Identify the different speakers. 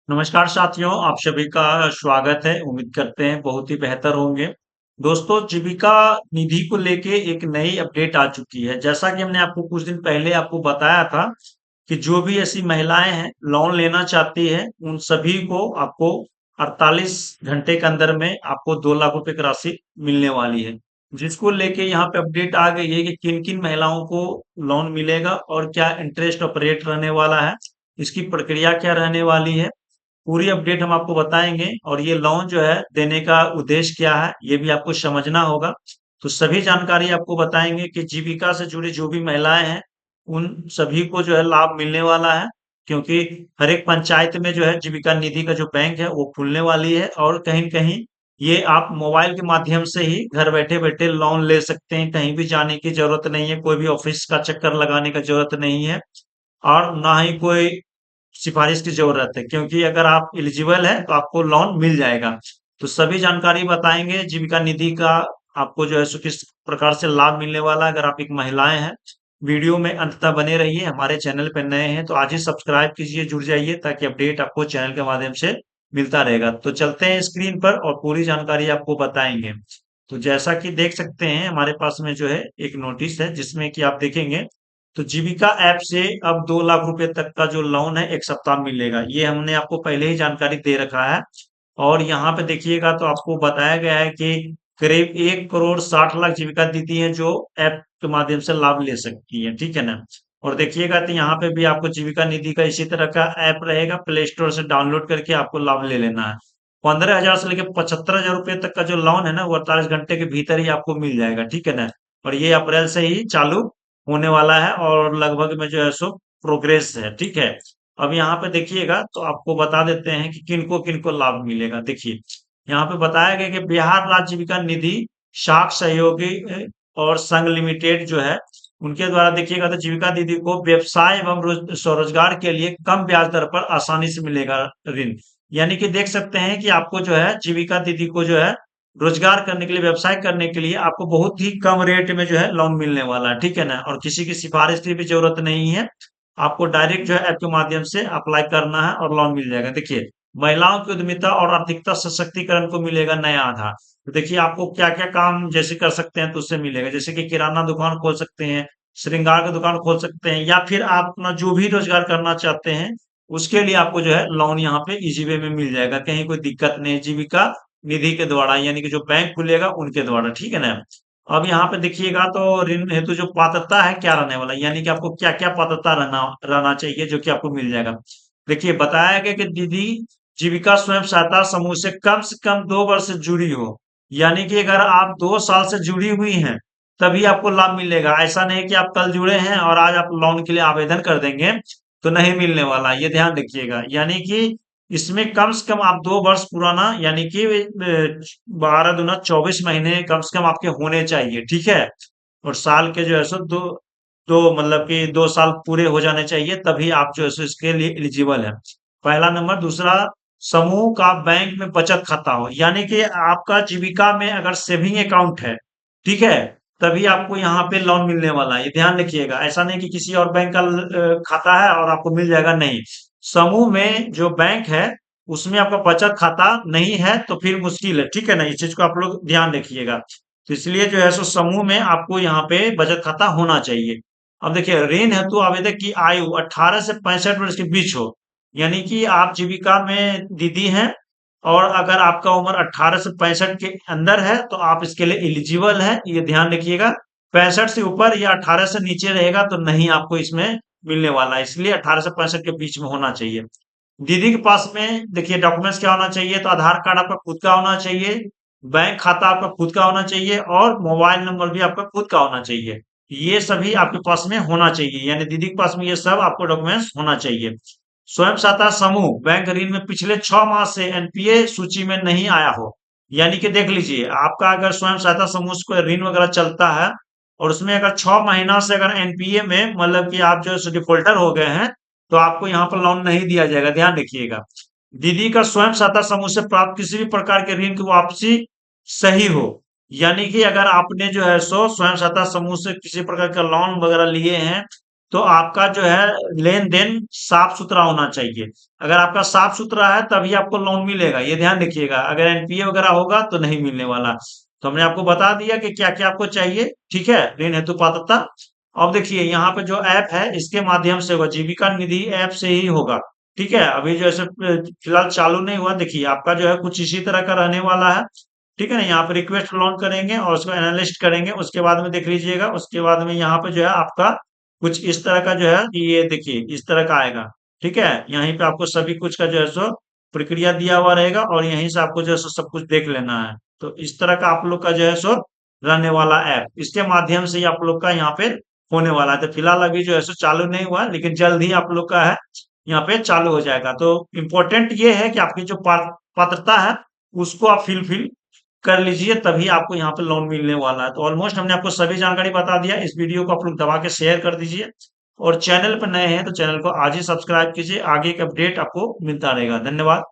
Speaker 1: नमस्कार साथियों, आप सभी का स्वागत है। उम्मीद करते हैं बहुत ही बेहतर होंगे। दोस्तों, जीविका निधि को लेके एक नई अपडेट आ चुकी है। जैसा कि हमने आपको कुछ दिन पहले आपको बताया था कि जो भी ऐसी महिलाएं हैं लोन लेना चाहती है, उन सभी को आपको 48 घंटे के अंदर में आपको 2 लाख रुपए की राशि मिलने वाली है। जिसको लेके यहाँ पे अपडेट आ गई है कि किन किन महिलाओं को लोन मिलेगा और क्या इंटरेस्ट ऑफ रेट रहने वाला है, इसकी प्रक्रिया क्या रहने वाली है, पूरी अपडेट हम आपको बताएंगे। और ये लोन जो है देने का उद्देश्य क्या है, ये भी आपको समझना होगा। तो सभी जानकारी आपको बताएंगे कि जीविका से जुड़ी जो भी महिलाएं हैं उन सभी को जो है लाभ मिलने वाला है। क्योंकि हर एक पंचायत में जो है जीविका निधि का जो बैंक है वो खुलने वाली है, और कहीं न कहीं ये आप मोबाइल के माध्यम से ही घर बैठे बैठे लोन ले सकते हैं। कहीं भी जाने की जरूरत नहीं है, कोई भी ऑफिस का चक्कर लगाने का जरूरत नहीं है, और ना ही कोई सिफारिश की ज़रूरत है। क्योंकि अगर आप एलिजिबल हैं तो आपको लोन मिल जाएगा। तो सभी जानकारी बताएँगे जीविका निधि का, आपको जो है सो किस प्रकार से लाभ मिलने वाला है। अगर आप एक महिलाएँ हैं, वीडियो में अंत तक बने रहिए। हमारे चैनल पे नए हैं तो आज ही सब्सक्राइब कीजिए, जुड़ जाइए, ताकि अपडेट आपको चैनल के माध्यम से मिलता रहेगा। तो चलते हैं स्क्रीन पर और पूरी जानकारी आपको बताएँगे। तो जैसा कि देख सकते हैं, हमारे पास में जो है एक नोटिस है जिसमें कि आप देखेंगे तो जीविका ऐप से अब 2 लाख रुपए तक का जो लोन है 1 सप्ताह में मिलेगा। ये हमने आपको पहले ही जानकारी दे रखा है। और यहाँ पे देखिएगा तो आपको बताया गया है कि करीब 1 करोड़ 60 लाख जीविका दीदी हैं जो ऐप के माध्यम से लाभ ले सकती है, ठीक है ना। और देखिएगा तो यहाँ पे भी आपको जीविका निधि का इसी तरह का ऐप रहेगा, प्ले स्टोर से डाउनलोड करके आपको लाभ ले लेना है। 15,000 से लेकर 75,000 रुपए तक का जो लोन है ना, वो 48 घंटे के भीतर ही आपको मिल जाएगा, ठीक है ना। और ये अप्रैल से ही चालू होने वाला है और लगभग में जो है सो प्रोग्रेस है, ठीक है। अब यहाँ पे देखिएगा तो आपको बता देते हैं कि किनको किनको लाभ मिलेगा। देखिए, यहाँ पे बताया गया कि बिहार राज्य जीविका निधि साख सहयोगी और संघ लिमिटेड जो है, उनके द्वारा देखिएगा तो जीविका दीदी को व्यवसाय एवं स्वरोजगार के लिए कम ब्याज दर पर आसानी से मिलेगा ऋण। यानी कि देख सकते हैं कि आपको जो है जीविका दीदी को जो है रोजगार करने के लिए, व्यवसाय करने के लिए आपको बहुत ही कम रेट में जो है लोन मिलने वाला है, ठीक है ना। और किसी की सिफारिश की भी जरूरत नहीं है, आपको डायरेक्ट जो है ऐप के माध्यम से अप्लाई करना है और लोन मिल जाएगा। देखिए, महिलाओं की उद्यमिता और आर्थिकता सशक्तिकरण को मिलेगा नया आधार। तो देखिए, आपको क्या क्या काम जैसे कर सकते हैं तो उससे मिलेगा। जैसे कि किराना दुकान खोल सकते हैं, श्रृंगार का दुकान खोल सकते हैं, या फिर आप अपना जो भी रोजगार करना चाहते हैं उसके लिए आपको जो है लोन यहाँ पे इजी वे में मिल जाएगा। कहीं कोई दिक्कत नहीं, जीविका निधि के द्वारा, यानी कि जो बैंक खुलेगा उनके द्वारा, ठीक है ना। अब यहाँ पे देखिएगा तो ऋण हेतु जो पात्रता है क्या रहने वाला है, यानी कि आपको क्या क्या पात्रता रहना रहना चाहिए जो कि आपको मिल जाएगा। देखिए, बताया गया कि दीदी जीविका स्वयं सहायता समूह से कम 2 वर्ष से जुड़ी हो। यानी कि अगर आप 2 साल से जुड़ी हुई हैं तभी आपको लाभ मिलेगा। ऐसा नहीं कि आप कल जुड़े हैं और आज आप लोन के लिए आवेदन कर देंगे तो नहीं मिलने वाला, ये ध्यान रखिएगा। यानी कि इसमें कम से कम आप 2 वर्ष पुराना, यानी कि 12 दूना 24 महीने कम से कम आपके होने चाहिए, ठीक है। और साल के जो है सो दो दो मतलब कि 2 साल पूरे हो जाने चाहिए, तभी आप जो है सो इसके लिए एलिजिबल है। पहला नंबर। दूसरा, समूह का बैंक में बचत खाता हो, यानी कि आपका जीविका में अगर सेविंग अकाउंट है, ठीक है, तभी आपको यहाँ पे लोन मिलने वाला है। ये ध्यान रखिएगा, ऐसा नहीं कि किसी और बैंक का खाता है और आपको मिल जाएगा, नहीं। समूह में जो बैंक है उसमें आपका बचत खाता नहीं है तो फिर मुश्किल है, ठीक है ना। इस चीज को आप लोग ध्यान रखिएगा। तो इसलिए जो है सो समूह में आपको यहाँ पे बचत खाता होना चाहिए। अब देखिए, ऋण हेतु आवेदक की आयु 18 से 65 वर्ष के बीच हो। यानी कि आप जीविका में दीदी हैं और अगर आपका उम्र 18 से 65 के अंदर है तो आप इसके लिए एलिजिबल है, ये ध्यान रखिएगा। 65 से ऊपर या 18 से नीचे रहेगा तो नहीं आपको इसमें मिलने वाला है, इसलिए 18 से 65 के बीच में होना चाहिए। दीदी के पास में देखिए डॉक्यूमेंट्स क्या होना चाहिए, तो आधार कार्ड आपका खुद का होना चाहिए, बैंक खाता आपका खुद का होना चाहिए, और मोबाइल नंबर भी आपका खुद का होना चाहिए। ये सभी आपके पास में होना चाहिए, यानी दीदी के पास में ये सब आपको डॉक्यूमेंट्स होना चाहिए। स्वयं सहायता समूह बैंक ऋण में पिछले 6 माह से एनपीए सूची में नहीं आया हो। यानी कि देख लीजिए, आपका अगर स्वयं सहायता समूह को ऋण वगैरह चलता है और उसमें अगर 6 महीना से अगर एनपीए में, मतलब कि आप जो है डिफॉल्टर हो गए हैं, तो आपको यहाँ पर लोन नहीं दिया जाएगा, ध्यान रखिएगा। दीदी का स्वयं सहायता समूह से प्राप्त किसी भी प्रकार के ऋण की वापसी सही हो। यानी कि अगर आपने जो है सो स्वयं सहायता समूह से किसी प्रकार का लोन वगैरह लिए हैं तो आपका जो है लेन देन साफ सुथरा होना चाहिए। अगर आपका साफ सुथरा है तभी आपको लोन मिलेगा, ये ध्यान रखिएगा। अगर एनपीए वगैरह होगा तो नहीं मिलने वाला। तो हमने आपको बता दिया कि क्या क्या आपको चाहिए, ठीक है, ऋण हेतु पात्रता। अब देखिए यहाँ पे जो ऐप है इसके माध्यम से होगा, जीविका निधि ऐप से ही होगा। ठीक है, अभी जो ऐसे फिलहाल चालू नहीं हुआ। देखिए आपका जो है कुछ इसी तरह का रहने वाला है। ठीक है ना, यहाँ पे रिक्वेस्ट लॉन्च करेंगे और उसको एनालिस्ट करेंगे, उसके बाद में देख लीजिएगा। उसके बाद में यहाँ पे जो है आपका कुछ इस तरह का जो है कि ये देखिए इस तरह का आएगा। ठीक है, यहीं पे आपको सभी कुछ का जो है सो प्रक्रिया दिया हुआ रहेगा और यहीं से आपको जो है सो सब कुछ देख लेना है। तो इस तरह का आप लोग का जो है सो रहने वाला ऐप, इसके माध्यम से ही आप लोग का यहाँ पे होने वाला है। तो फिलहाल अभी जो है सो चालू नहीं हुआ, लेकिन जल्द ही आप लोग का है यहाँ पे चालू हो जाएगा। तो इम्पोर्टेंट ये है कि आपकी जो पात्रता है उसको आप फिल कर लीजिए, तभी आपको यहाँ पे लोन मिलने वाला है। तो ऑलमोस्ट हमने आपको सभी जानकारी बता दिया। इस वीडियो को आप लोग दबा के शेयर कर दीजिए और चैनल पर नए हैं तो चैनल को आज ही सब्सक्राइब कीजिए, आगे का अपडेट आपको मिलता रहेगा। धन्यवाद।